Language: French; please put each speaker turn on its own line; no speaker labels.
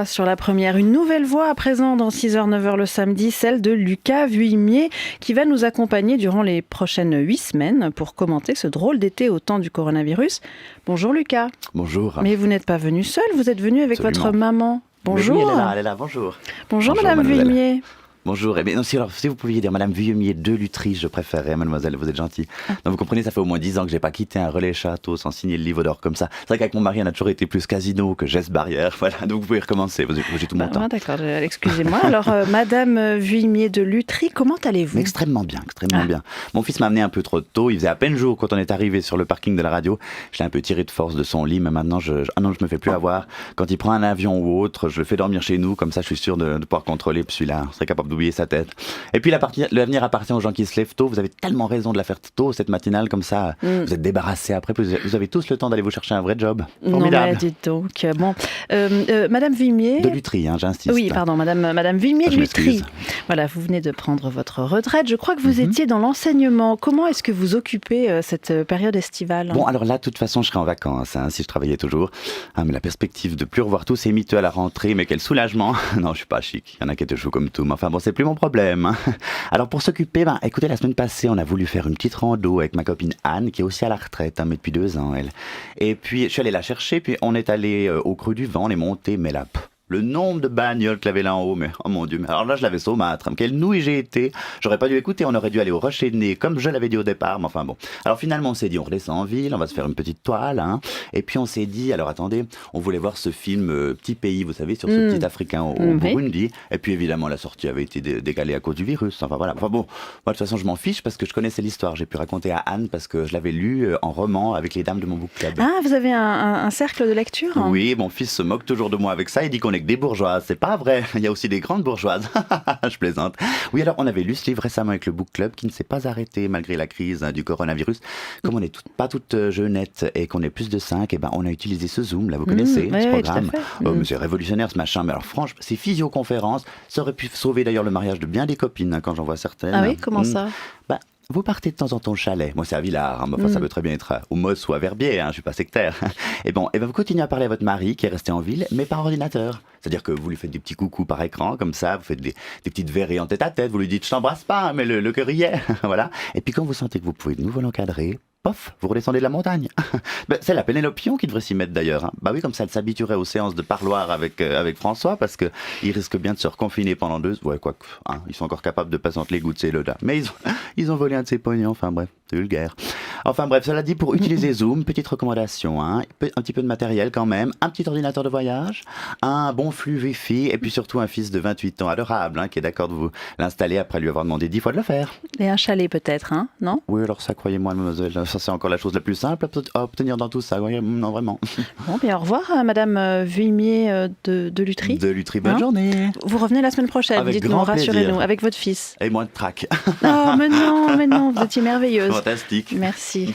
Sur la première, une nouvelle voix à présent dans 6h-9h le samedi, celle de Lucas Vuillemier qui va nous accompagner durant les prochaines 8 semaines pour commenter ce drôle d'été au temps du coronavirus. Bonjour Lucas.
Bonjour.
Mais vous n'êtes pas venu seul, vous êtes venu avec
Absolument.
votre maman. Bonjour.
Mais oui, elle est là, bonjour.
Bonjour Madame
mademoiselle.
Vuillemier.
Bonjour. Mais non, si vous pouviez dire Madame Vuillemier de Lutry, je préférerais, mademoiselle, vous êtes gentille. Donc vous comprenez, ça fait au moins 10 ans que j'ai pas quitté un relais château sans signer le livre d'or comme ça. C'est vrai qu'avec mon mari, on a toujours été plus casino que geste barrière. Voilà, donc vous pouvez recommencer, j'ai tout mon temps.
D'accord, excusez-moi. Alors Madame Vuillemier de Lutry, comment allez-vous ?
Extrêmement bien. Mon fils m'a amené un peu trop tôt, il faisait à peine jour quand on est arrivé sur le parking de la radio. Je l'ai un peu tiré de force de son lit, mais maintenant je me fais plus avoir. Quand il prend un avion ou autre, je le fais dormir chez nous, comme ça je suis sûr de pouvoir contrôler, puis celui-là serait capable d'oublier sa tête. Et puis l'avenir appartient aux gens qui se lèvent tôt. Vous avez tellement raison de la faire tôt, cette matinale, comme ça vous êtes débarrassés après, vous avez tous le temps d'aller vous chercher un vrai job. Formidable.
Non mais dites donc, bon. Madame Vuillemier...
De Lutry, j'insiste.
Oui, pardon, Madame Vuillemier de
Je
Lutry.
m'excuse.
Voilà, vous venez de prendre votre retraite. Je crois que vous étiez dans l'enseignement. Comment est-ce que vous occupez cette période estivale ?
Bon, alors là, de toute façon, je serais en vacances, si je travaillais toujours. Mais la perspective de plus revoir tous ces miteux à la rentrée, mais quel soulagement. Non, je suis pas chic. Il y en a qui étaient chauds comme tout. Mais enfin, bon, c'est plus mon problème. Alors, pour s'occuper, écoutez, la semaine passée, on a voulu faire une petite rando avec ma copine Anne, qui est aussi à la retraite, mais depuis 2 ans, elle. Et puis, je suis allé la chercher, puis on est allé au creux du vent, on est monté, mais là... Le nombre de bagnoles qu'il y avait là en haut, mais oh mon Dieu, alors là je l'avais saumâtre, quelle nouille j'ai été, j'aurais pas dû écouter, on aurait dû aller au Rocher de Nez, comme je l'avais dit au départ, mais enfin bon. Alors finalement on s'est dit, on redescend en ville, on va se faire une petite toile, et puis on s'est dit, alors attendez, on voulait voir ce film Petit Pays, vous savez, sur ce petit Africain au Burundi, et puis évidemment la sortie avait été décalée à cause du virus, enfin voilà. Enfin bon, moi de toute façon je m'en fiche parce que je connaissais l'histoire, j'ai pu raconter à Anne parce que je l'avais lu en roman avec les dames de mon book club.
Ah, vous avez un cercle de lecture ?
Oui, mon fils se moque toujours de moi avec ça, il dit qu'on est que des bourgeoises. C'est pas vrai, il y a aussi des grandes bourgeoises. Je plaisante. Oui, alors on avait lu ce livre récemment avec le book club qui ne s'est pas arrêté malgré la crise du coronavirus. Comme on n'est pas toutes jeunettes et qu'on est plus de 5, on a utilisé ce Zoom, là vous connaissez ce programme. Mais c'est révolutionnaire ce machin, mais alors franchement, ces physioconférences, ça aurait pu sauver d'ailleurs le mariage de bien des copines quand j'en vois certaines.
Ah oui, comment ça ?
Vous partez de temps en temps au chalet. Moi, c'est à Villars. Mais enfin, ça peut très bien être au Moss ou à Verbier. Je suis pas sectaire. Et vous continuez à parler à votre mari qui est resté en ville, mais par ordinateur. C'est-à-dire que vous lui faites des petits coucous par écran, comme ça. Vous faites des petites verrées en tête-à-tête. Vous lui dites, je t'embrasse pas, mais le cœur y est. Voilà. Et puis quand vous sentez que vous pouvez de nouveau l'encadrer, pof, vous redescendez de la montagne. C'est la Pénélopion qui devrait s'y mettre d'ailleurs. Oui, comme ça, elle s'habituerait aux séances de parloir avec François, parce que il risque bien de se reconfiner pendant 2. Ouais, quoique, ils sont encore capables de patienter les gouttes, c'est le là. Mais ils ont volé un de ses pognons. Enfin bref, c'est vulgaire. Enfin bref, cela dit, pour utiliser Zoom, petite recommandation, un petit peu de matériel quand même, un petit ordinateur de voyage, un bon flux Wi-Fi, et puis surtout un fils de 28 ans adorable, qui est d'accord de vous l'installer après lui avoir demandé 10 fois de le faire.
Et un chalet peut-être, non ?
Oui, alors ça, croyez-moi, mademoiselle, ça c'est encore la chose la plus simple à obtenir dans tout ça. Oui, non, vraiment.
Bon, bien au revoir, Madame Vuillemier de Lutry.
De Lutry, bonne journée.
Vous revenez la semaine prochaine,
avec
dites-nous,
grand
rassurez-nous,
plaisir.
avec votre fils.
Et moins de trac.
Oh, mais non, vous étiez merveilleuse.
Fantastique.
Merci.